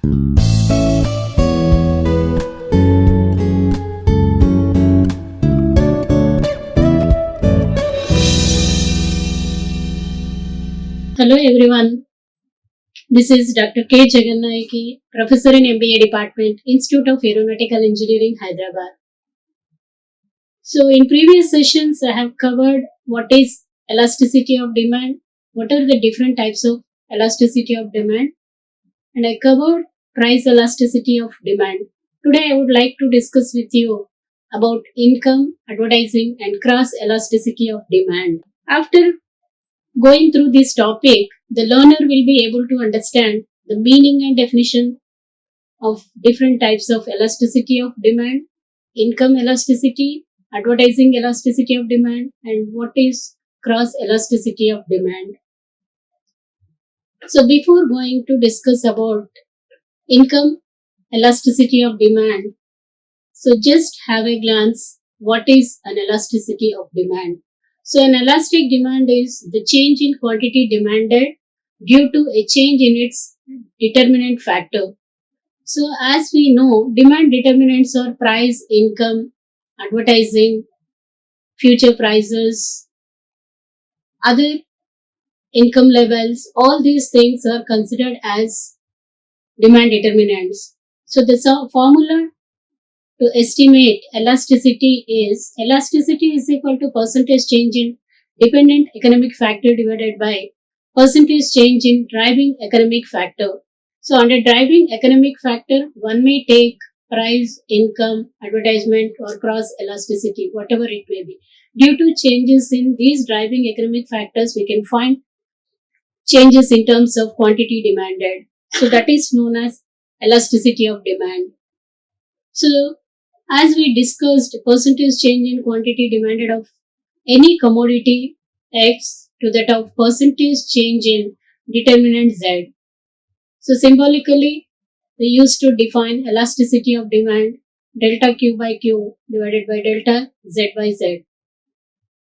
Hello everyone, this is Dr. K. Jagannayaki, Professor in MBA Department, Institute of Aeronautical Engineering, Hyderabad. So in previous sessions, I have covered what is elasticity of demand, what are the different types of elasticity of demand, and I covered price elasticity of demand. Today I would like to discuss with you about income, advertising, and cross elasticity of demand. After going through this topic, the learner will be able to understand the meaning and definition of different types of elasticity of demand, income elasticity, advertising elasticity of demand, and what is cross elasticity of demand. So before going to discuss about income elasticity of demand, so just have a glance what is an elasticity of demand. So an elastic demand is the change in quantity demanded due to a change in its determinant factor. So as we know, demand determinants are price, income, advertising, future prices, other income levels. All these things are considered as demand determinants. So the formula to estimate elasticity is equal to percentage change in dependent economic factor divided by percentage change in driving economic factor. So under driving economic factor, one may take price, income, advertisement or cross elasticity, whatever it may be. Due to changes in these driving economic factors, we can find changes in terms of quantity demanded. So that is known as elasticity of demand. So as we discussed, percentage change in quantity demanded of any commodity X to that of percentage change in determinant Z. So symbolically, we used to define elasticity of demand delta Q by Q divided by delta Z by Z.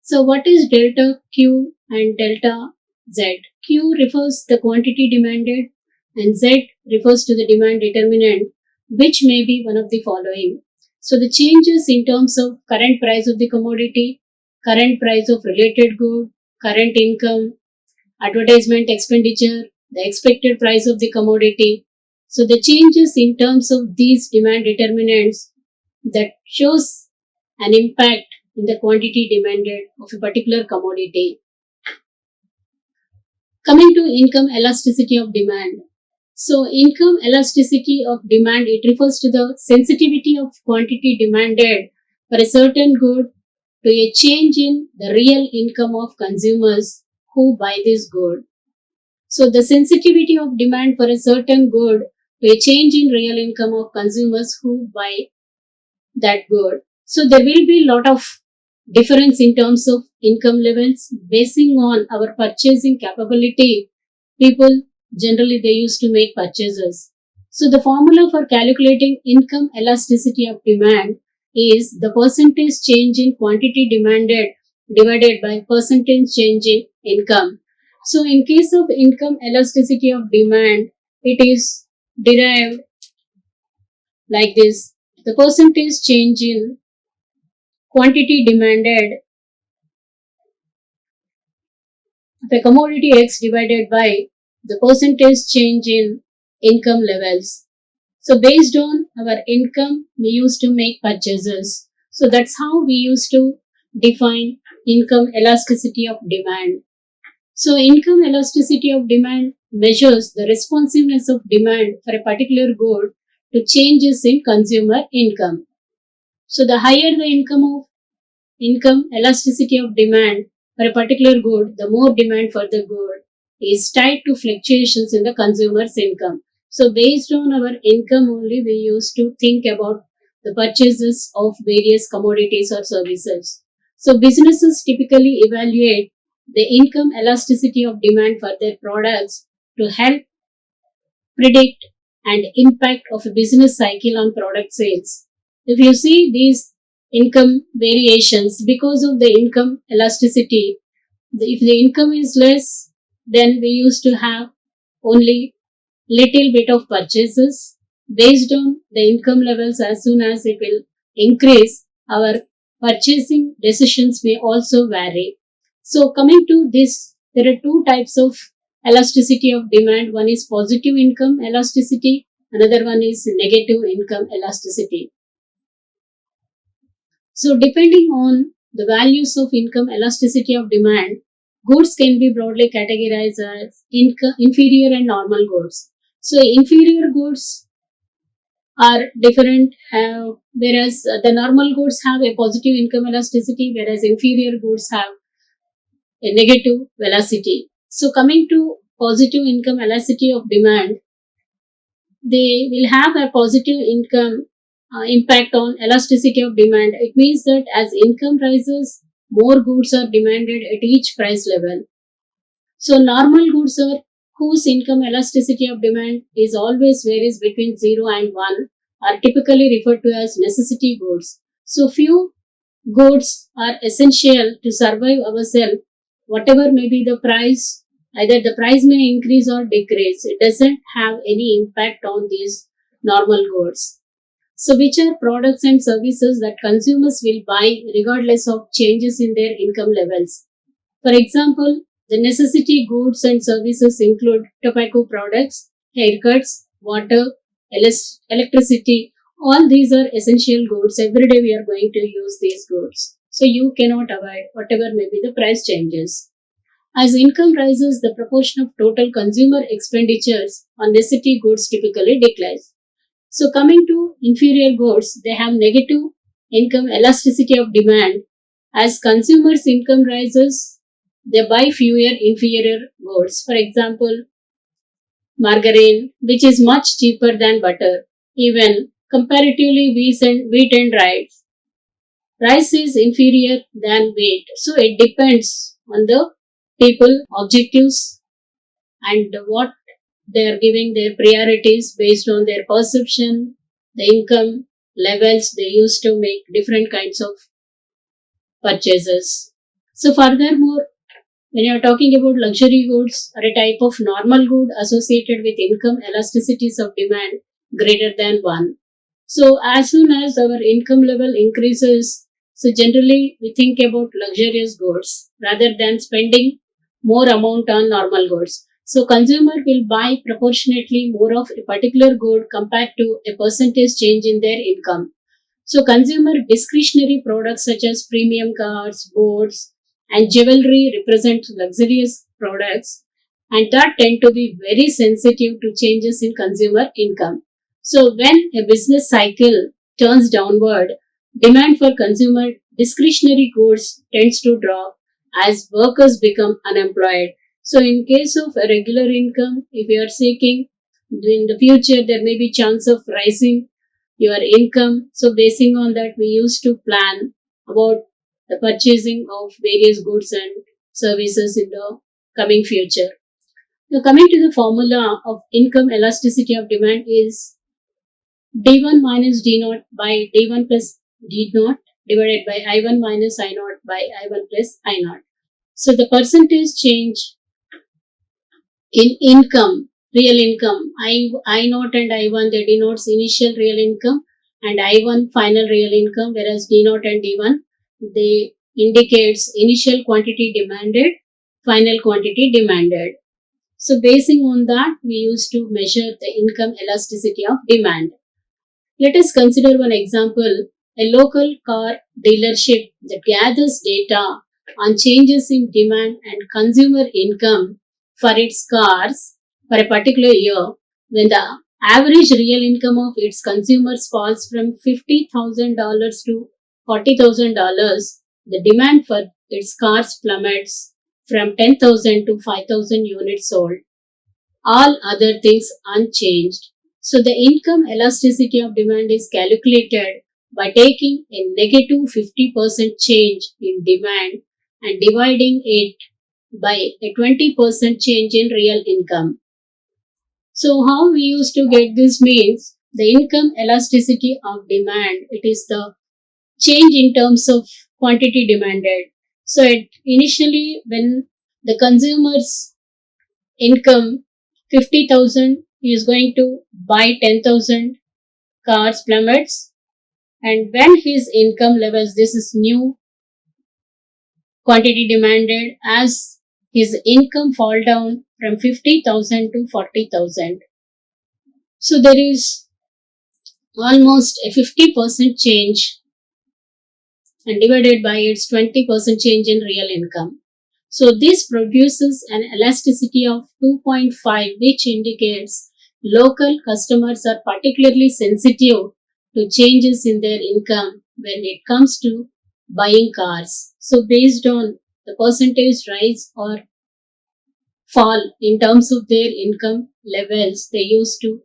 So what is delta Q and delta Z? Q refers to the quantity demanded and Z refers to the demand determinant, which may be one of the following. So the changes in terms of current price of the commodity, current price of related good, current income, advertisement expenditure, the expected price of the commodity. So the changes in terms of these demand determinants that shows an impact in the quantity demanded of a particular commodity. Coming to income elasticity of demand. So income elasticity of demand, it refers to the sensitivity of quantity demanded for a certain good to a change in the real income of consumers who buy this good. So the sensitivity of demand for a certain good to a change in real income of consumers who buy that good. So there will be a lot of difference in terms of income levels basing on our purchasing capability. People generally they used to make purchases. So the formula for calculating income elasticity of demand is the percentage change in quantity demanded divided by percentage change in income. So in case of income elasticity of demand, it is derived like this. The percentage change in quantity demanded of a commodity X divided by the percentage change in income levels. So based on our income, we used to make purchases. So that's how we used to define income elasticity of demand. So income elasticity of demand measures the responsiveness of demand for a particular good to changes in consumer income. So the higher the income elasticity of demand for a particular good, the more demand for the good is tied to fluctuations in the consumer's income. So based on our income only, we used to think about the purchases of various commodities or services. So businesses typically evaluate the income elasticity of demand for their products to help predict and impact of a business cycle on product sales. If you see these income variations because of the income elasticity, if the income is less, then we used to have only little bit of purchases based on the income levels. As soon as it will increase, our purchasing decisions may also vary. So coming to this, there are two types of elasticity of demand. One is positive income elasticity, another one is negative income elasticity. So depending on the values of income elasticity of demand, goods can be broadly categorized as inferior and normal goods. So inferior goods are different, whereas the normal goods have a positive income elasticity, whereas inferior goods have a negative velocity. So coming to positive income elasticity of demand, they will have a positive income impact on elasticity of demand. It means that as income rises, more goods are demanded at each price level. So normal goods are whose income elasticity of demand is always varies between 0 and 1 are typically referred to as necessity goods. So few goods are essential to survive ourselves, whatever may be the price, either the price may increase or decrease. It doesn't have any impact on these normal goods. So which are products and services that consumers will buy regardless of changes in their income levels. For example, the necessity goods and services include tobacco products, haircuts, water, electricity. All these are essential goods. Every day we are going to use these goods. So you cannot avoid whatever may be the price changes. As income rises, the proportion of total consumer expenditures on necessity goods typically declines. So coming to inferior goods, they have negative income elasticity of demand. As consumers' income rises, they buy fewer inferior goods. For example, margarine, which is much cheaper than butter. Even comparatively, wheat and rice. Rice is inferior than wheat. So it depends on the people, objectives, and what they are giving their priorities based on their perception, the income levels they use to make different kinds of purchases. So furthermore, when you are talking about luxury goods are a type of normal good associated with income elasticities of demand greater than 1. So as soon as our income level increases, so generally we think about luxurious goods rather than spending more amount on normal goods. So consumer will buy proportionately more of a particular good compared to a percentage change in their income. So consumer discretionary products such as premium cars, boats, and jewelry represent luxurious products and that tend to be very sensitive to changes in consumer income. So when a business cycle turns downward, demand for consumer discretionary goods tends to drop as workers become unemployed. So in case of a regular income, if you are seeking in the future, there may be chance of rising your income. So basing on that, we used to plan about the purchasing of various goods and services in the coming future. Now coming to the formula of income elasticity of demand is D1 minus D naught by D1 plus D naught divided by I1 minus I naught by I1 plus I naught. So the percentage change in income, real income, I naught and I1 they denotes initial real income and I1 final real income, whereas D naught and D1 they indicates initial quantity demanded, final quantity demanded. So basing on that, we used to measure the income elasticity of demand. Let us consider one example, a local car dealership that gathers data on changes in demand and consumer income for its cars for a particular year. When the average real income of its consumers falls from $50,000 to $40,000, the demand for its cars plummets from 10,000 to 5,000 units sold, all other things unchanged. So the income elasticity of demand is calculated by taking a negative 50% change in demand and dividing it by a 20% change in real income. So how we used to get this means the income elasticity of demand, it is the change in terms of quantity demanded. So initially when the consumer's income 50,000 he is going to buy 10,000 cars plummets, and when his income levels, this is new quantity demanded, as his income fall down from 50,000 to 40,000. So there is almost a 50% change, and divided by its 20% change in real income. So this produces an elasticity of 2.5, which indicates local customers are particularly sensitive to changes in their income when it comes to buying cars. So based on the percentage rise or fall in terms of their income levels, they used to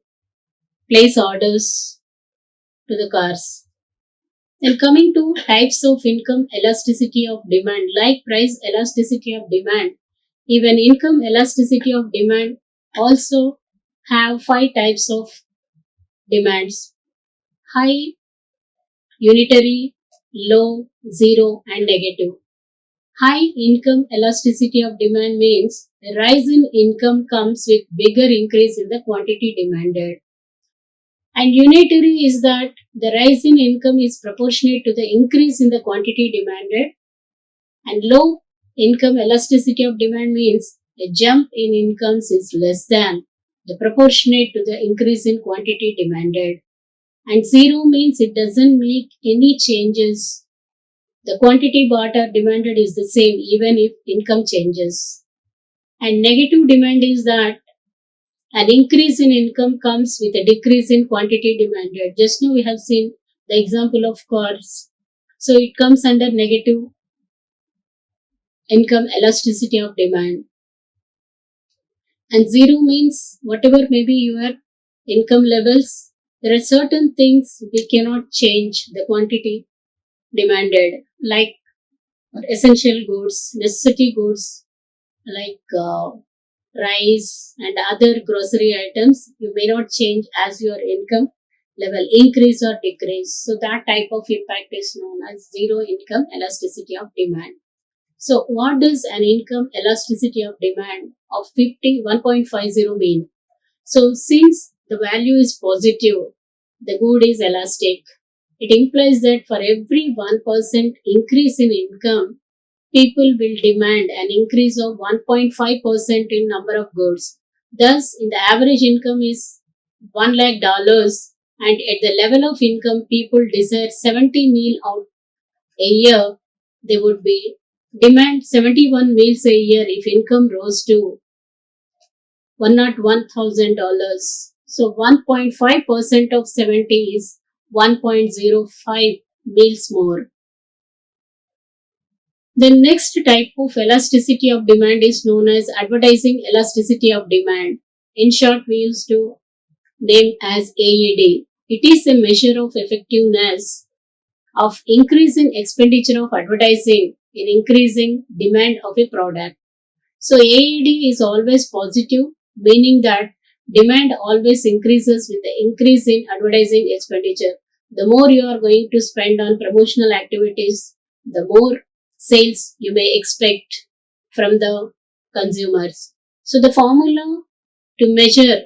place orders to the cars. Then coming to types of income elasticity of demand, like price elasticity of demand, even income elasticity of demand also have 5 types of demands: high, unitary, low, zero, and negative. High income elasticity of demand means the rise in income comes with bigger increase in the quantity demanded. And unitary is that the rise in income is proportionate to the increase in the quantity demanded. And low income elasticity of demand means a jump in incomes is less than the proportionate to the increase in quantity demanded. And zero means it doesn't make any changes. The quantity bought or demanded is the same even if income changes. And negative demand is that an increase in income comes with a decrease in quantity demanded. Just now we have seen the example of cars. So it comes under negative income elasticity of demand. And zero means whatever may be your income levels, there are certain things we cannot change the quantity demanded, like essential goods, necessity goods, like rice and other grocery items, you may not change as your income level increase or decrease. So that type of impact is known as zero income elasticity of demand. So what does an income elasticity of demand of 1.50 mean? So since the value is positive, the good is elastic. It implies that for every 1% increase in income, people will demand an increase of 1.5% in number of goods. Thus, if the average income is $1 lakh, and at the level of income people desire 70 meal out a year, they would be demand 71 meals a year if income rose to $101,000. So 1.5% of 70 is 1.05 meals more. The next type of elasticity of demand is known as advertising elasticity of demand. In short, we used to name as AED. It is a measure of effectiveness of increasing expenditure of advertising in increasing demand of a product. So AED is always positive, meaning that demand always increases with the increase in advertising expenditure. The more you are going to spend on promotional activities, the more sales you may expect from the consumers. So the formula to measure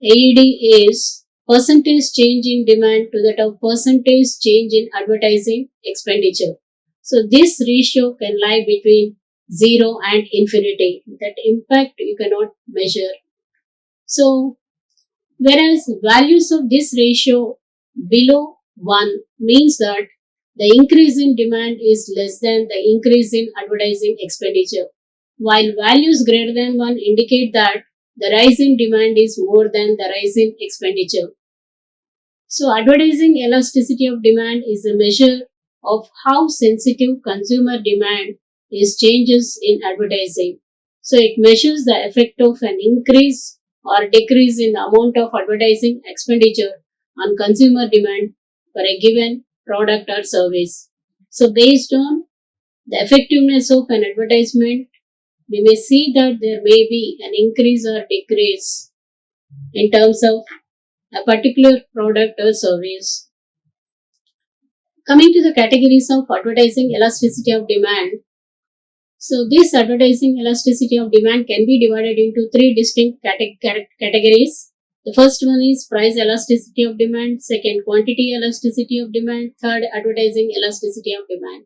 AED is percentage change in demand to that of percentage change in advertising expenditure. So this ratio can lie between 0 and infinity. That impact you cannot measure. So whereas values of this ratio below 1 means that the increase in demand is less than the increase in advertising expenditure, while values greater than 1 indicate that the rise in demand is more than the rise in expenditure. So advertising elasticity of demand is a measure of how sensitive consumer demand is changes in advertising. So it measures the effect of an increase or decrease in the amount of advertising expenditure on consumer demand for a given product or service. So based on the effectiveness of an advertisement, we may see that there may be an increase or decrease in terms of a particular product or service. Coming to the categories of advertising elasticity of demand. So this advertising elasticity of demand can be divided into three distinct categories. The first one is price elasticity of demand, second quantity elasticity of demand, third advertising elasticity of demand.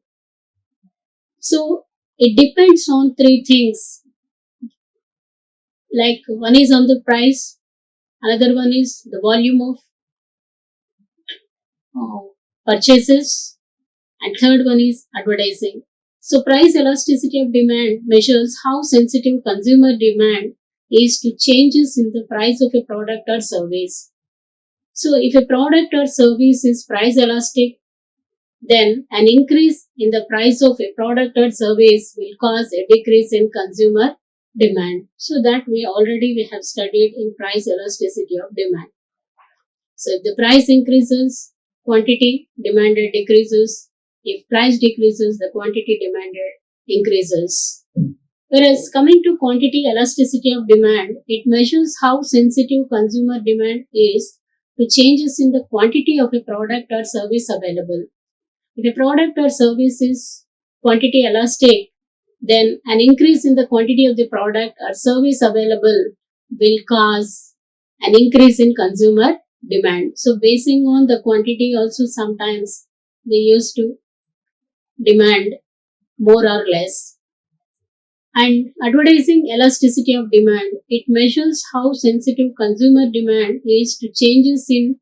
So it depends on three things, like one is on the price, another one is the volume of purchases, and third one is advertising. So price elasticity of demand measures how sensitive consumer demand is to changes in the price of a product or service. So if a product or service is price elastic, then an increase in the price of a product or service will cause a decrease in consumer demand. So that we have studied in price elasticity of demand. So if the price increases, quantity demanded decreases. If price decreases, the quantity demanded increases. Whereas coming to quantity elasticity of demand, it measures how sensitive consumer demand is to changes in the quantity of a product or service available. If a product or service is quantity elastic, then an increase in the quantity of the product or service available will cause an increase in consumer demand. So basing on the quantity also sometimes they used to demand more or less. And advertising elasticity of demand, it measures how sensitive consumer demand is to changes in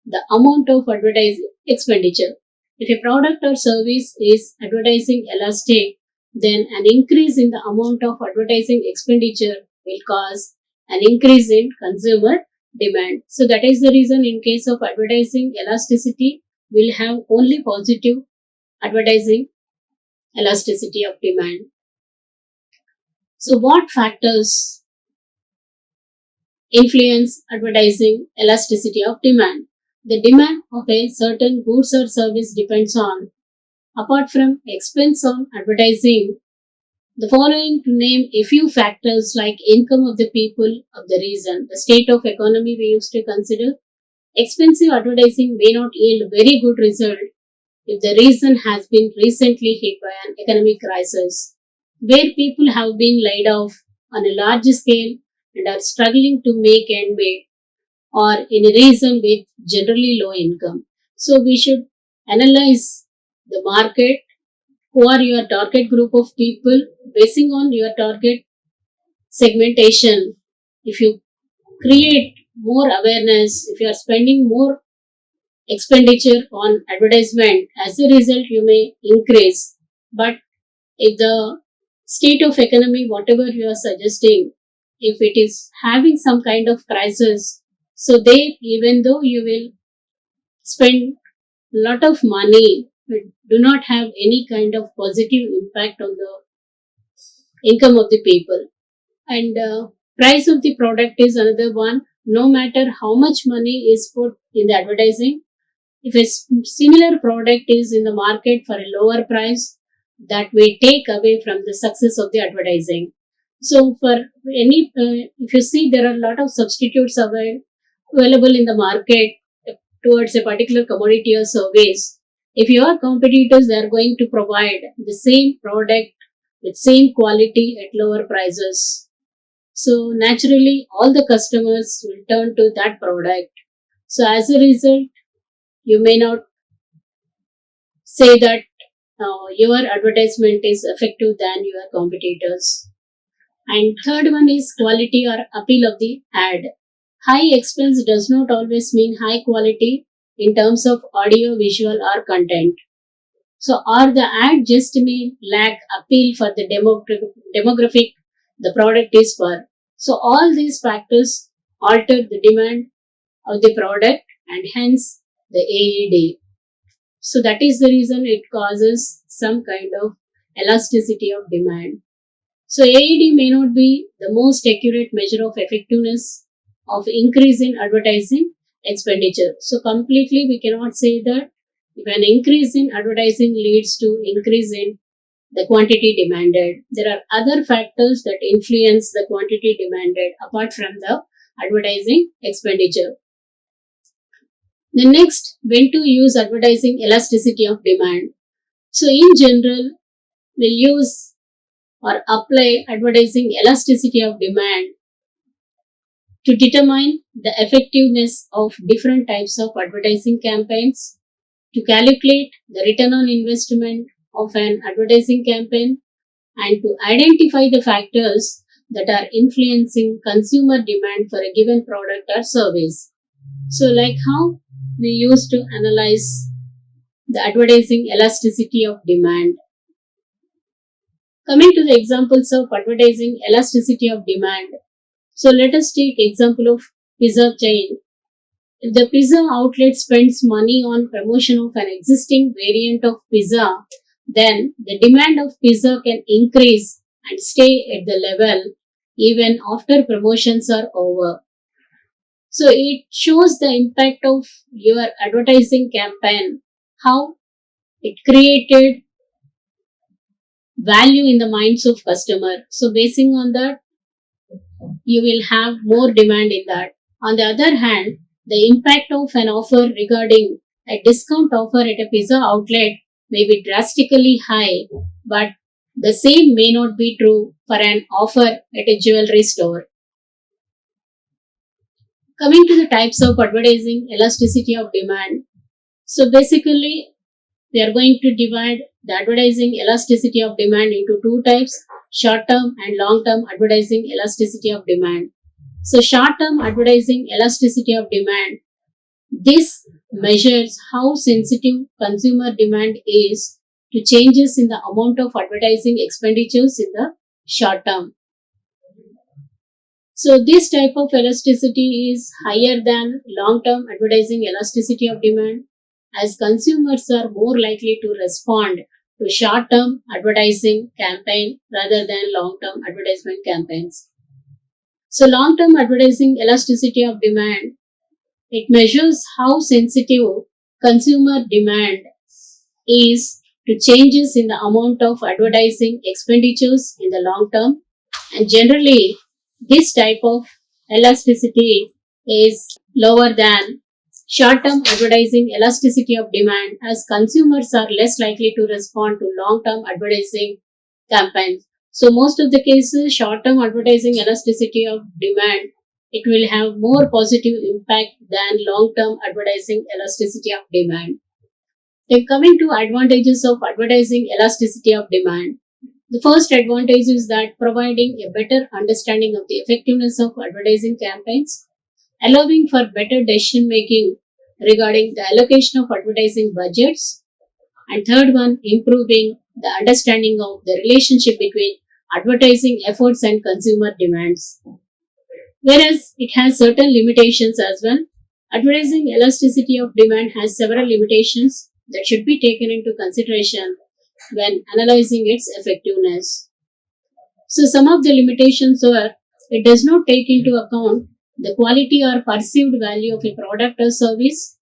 the amount of advertising expenditure. If a product or service is advertising elastic, then an increase in the amount of advertising expenditure will cause an increase in consumer demand. So that is the reason in case of advertising elasticity, we'll have only positive advertising elasticity of demand. So what factors influence advertising elasticity of demand? The demand of a certain goods or service depends on, apart from expense on advertising, the following to name a few factors like income of the people of the region, the state of economy we used to consider. Expensive advertising may not yield very good result if the region has been recently hit by an economic crisis, where people have been laid off on a large scale and are struggling to make end meet, or in a region with generally low income. So we should analyze the market, who are your target group of people, basing on your target segmentation. If you create more awareness, if you are spending more expenditure on advertisement, as a result you may increase. But if the state of economy, whatever you are suggesting, if it is having some kind of crisis, so they, even though you will spend lot of money, but do not have any kind of positive impact on the income of the people. And price of the product is another one. No matter how much money is put in the advertising, if a similar product is in the market for a lower price, that may take away from the success of the advertising. So for any if you see, there are a lot of substitutes available in the market towards a particular commodity or service. If your competitors are going to provide the same product with same quality at lower prices, so naturally all the customers will turn to that product. So as a result, you may not say that your advertisement is effective than your competitors. And third one is quality or appeal of the ad. High expense does not always mean high quality in terms of audio, visual, or content. So, or the ad just may lack appeal for the demographic the product is for. So, all these factors alter the demand of the product and hence the AED. So, that is the reason it causes some kind of elasticity of demand. So AED may not be the most accurate measure of effectiveness of increase in advertising expenditure. So completely we cannot say that if an increase in advertising leads to increase in the quantity demanded. There are other factors that influence the quantity demanded apart from the advertising expenditure. The next, when to use advertising elasticity of demand. So in general, we'll use or apply advertising elasticity of demand to determine the effectiveness of different types of advertising campaigns, to calculate the return on investment of an advertising campaign, and to identify the factors that are influencing consumer demand for a given product or service. So, like how we used to analyze the advertising elasticity of demand. Coming to the examples of advertising elasticity of demand. So, let us take example of pizza chain. If the pizza outlet spends money on promotion of an existing variant of pizza, then the demand of pizza can increase and stay at the level even after promotions are over. So it shows the impact of your advertising campaign, how it created value in the minds of customer. So basing on that, you will have more demand in that. On the other hand, the impact of an offer regarding a discount offer at a pizza outlet may be drastically high, but the same may not be true for an offer at a jewelry store. Coming to the types of advertising elasticity of demand. So basically, we are going to divide the advertising elasticity of demand into two types, short term and long term advertising elasticity of demand. So short term advertising elasticity of demand, this measures how sensitive consumer demand is to changes in the amount of advertising expenditures in the short term. So this type of elasticity is higher than long-term advertising elasticity of demand, as consumers are more likely to respond to short-term advertising campaign rather than long-term advertisement campaigns. So long-term advertising elasticity of demand, it measures how sensitive consumer demand is to changes in the amount of advertising expenditures in the long term, and generally this type of elasticity is lower than short-term advertising elasticity of demand, as consumers are less likely to respond to long-term advertising campaigns. So most of the cases, short-term advertising elasticity of demand, it will have more positive impact than long-term advertising elasticity of demand. Then coming to advantages of advertising elasticity of demand. The first advantage is that providing a better understanding of the effectiveness of advertising campaigns, allowing for better decision making regarding the allocation of advertising budgets, and third one, improving the understanding of the relationship between advertising efforts and consumer demands. Whereas it has certain limitations as well. Advertising elasticity of demand has several limitations that should be taken into consideration when analyzing its effectiveness. So some of the limitations are, it does not take into account the quality or perceived value of a product or service.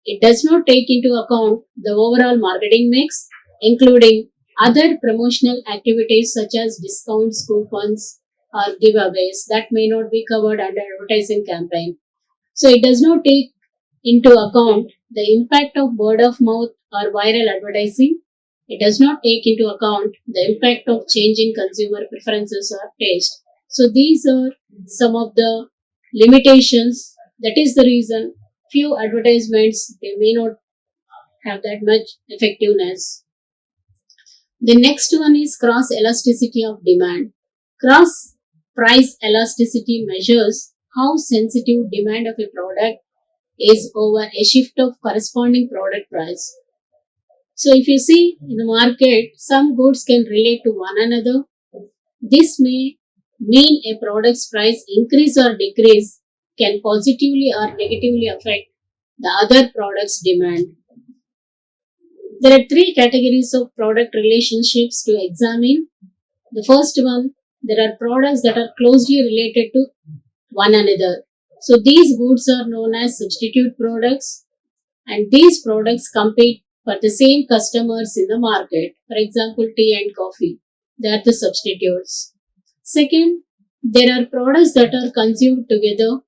It does not take into account the overall marketing mix, including other promotional activities such as discounts, coupons, or giveaways that may not be covered under advertising campaign. So it does not take into account the impact of word of mouth or viral advertising. It does not take into account the impact of changing consumer preferences or taste. So these are some of the limitations. That is the reason few advertisements, they may not have that much effectiveness. The next one is cross elasticity of demand. Cross price elasticity measures how sensitive demand of a product is over a shift of corresponding product price. So if you see in the market, some goods can relate to one another. This may mean a product's price increase or decrease can positively or negatively affect the other product's demand. There are three categories of product relationships to examine. The first one, there are products that are closely related to one another. So these goods are known as substitute products, and these products compete for the same customers in the market. For example, tea and coffee, they are the substitutes. Second, there are products that are consumed together.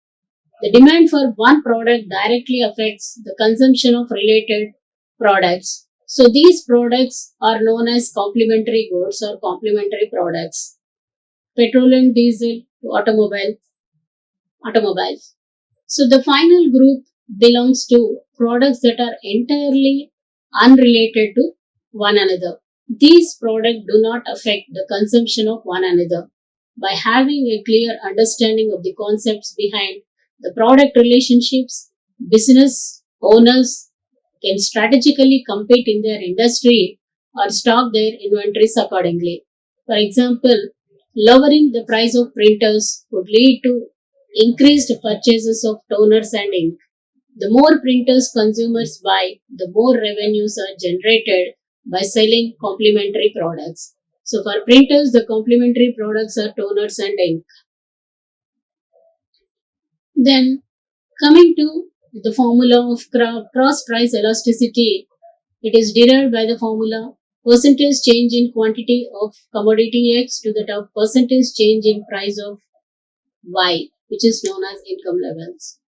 The demand for one product directly affects the consumption of related products. So these products are known as complementary goods or complementary products. Petrol and diesel to automobile. automobiles. So the final group belongs to products that are entirely unrelated to one another. These products do not affect the consumption of one another. By having a clear understanding of the concepts behind the product relationships, business owners can strategically compete in their industry or stock their inventories accordingly. For example, lowering the price of printers could lead to increased purchases of toners and ink. The more printers consumers buy, the more revenues are generated by selling complementary products. So for printers, the complementary products are toners and ink. Then coming to the formula of cross price elasticity, it is derived by the formula percentage change in quantity of commodity X to that of percentage change in price of Y, which is known as income levels,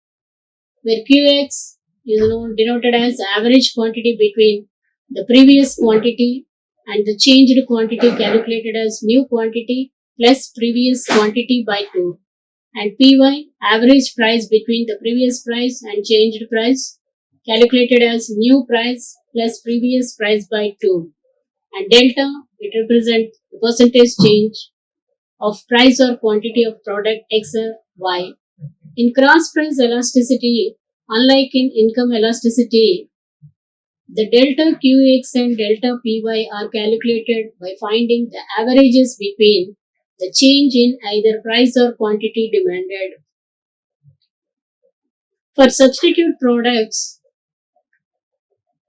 where QX is denoted as average quantity between the previous quantity and the changed quantity calculated as new quantity plus previous quantity by 2, and PY average price between the previous price and changed price calculated as new price plus previous price by 2, and delta it represents the percentage change of price or quantity of product X or Y. In cross price elasticity, unlike in income elasticity, the delta Qx and delta Py are calculated by finding the averages between the change in either price or quantity demanded. For substitute products,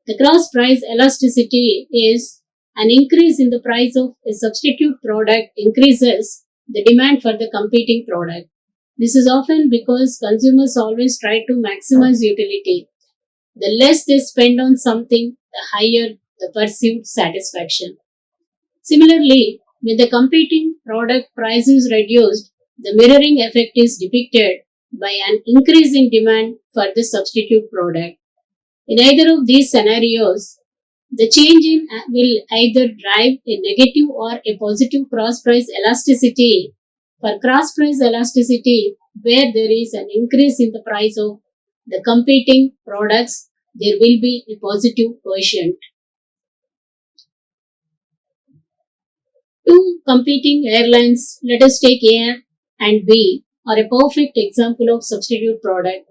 the cross price elasticity is an increase in the price of a substitute product increases the demand for the competing product. This is often because consumers always try to maximize utility. The less they spend on something, the higher the perceived satisfaction. Similarly, when the competing product price is reduced, the mirroring effect is depicted by an increase in demand for the substitute product. In either of these scenarios, the change in will either drive a negative or a positive cross price elasticity. For cross price elasticity, where there is an increase in the price of the competing products, there will be a positive quotient. Two competing airlines, let us take A and B, are a perfect example of substitute product.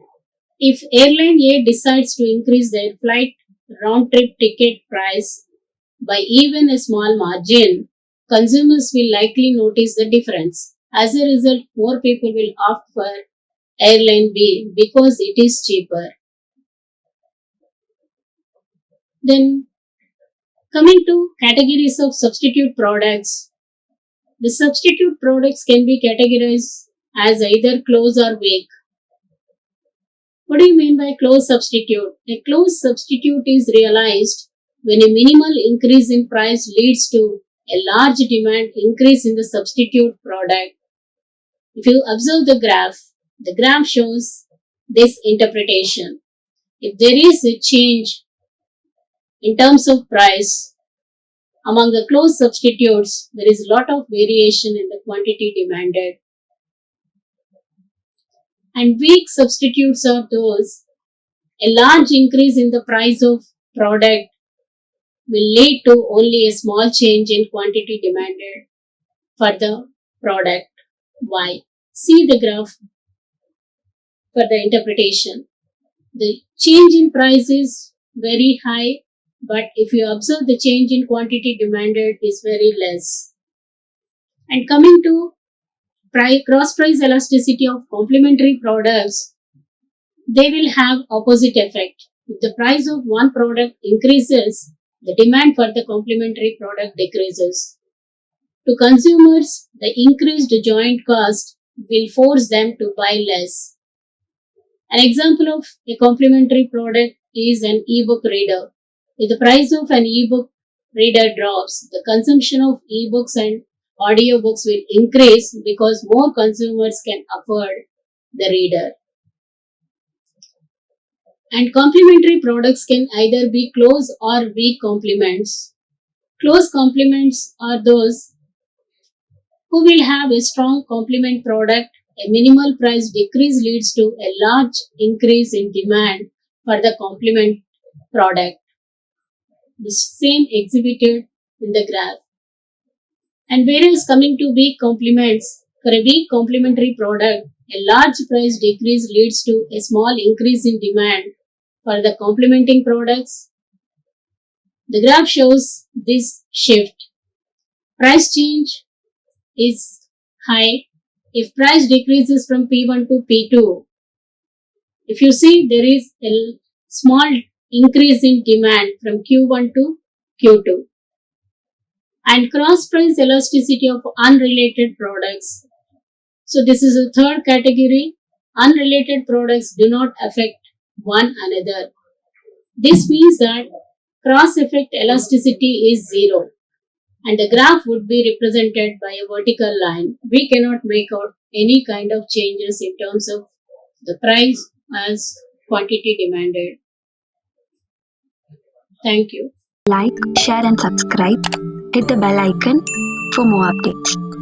If airline A decides to increase their flight round trip ticket price by even a small margin, consumers will likely notice the difference. As a result, more people will opt for airline B because it is cheaper. Then, coming to categories of substitute products, the substitute products can be categorized as either close or weak. What do you mean by close substitute? A close substitute is realized when a minimal increase in price leads to a large demand increase in the substitute product. If you observe the graph shows this interpretation. If there is a change in terms of price among the close substitutes, there is a lot of variation in the quantity demanded. And weak substitutes are those a large increase in the price of product will lead to only a small change in quantity demanded for the product. Why? See the graph for the interpretation. The change in price is very high, but if you observe the change in quantity demanded is very less. And coming to cross price elasticity of complementary products, they will have opposite effect. If the price of one product increases, the demand for the complementary product decreases. To consumers, the increased joint cost will force them to buy less. An example of a complementary product is an e-book reader. If the price of an e-book reader drops, the consumption of e-books and audiobooks will increase because more consumers can afford the reader. And complementary products can either be close or weak complements. Close complements are those who will have a strong complement product a minimal price decrease leads to a large increase in demand for the complement product. The same exhibited in the graph. And whereas coming to weak complements, for a weak complementary product, a large price decrease leads to a small increase in demand for the complementing products. The graph shows this shift. Price change is high if price decreases from P1 to P2. If you see, there is a small increase in demand from Q1 to Q2. And cross price elasticity of unrelated products. So this is a third category. Unrelated products do not affect one another. This means that cross effect elasticity is zero, and the graph would be represented by a vertical line. We cannot make out any kind of changes in terms of the price as quantity demanded. Thank you. Like, share and subscribe. Hit the bell icon for more updates.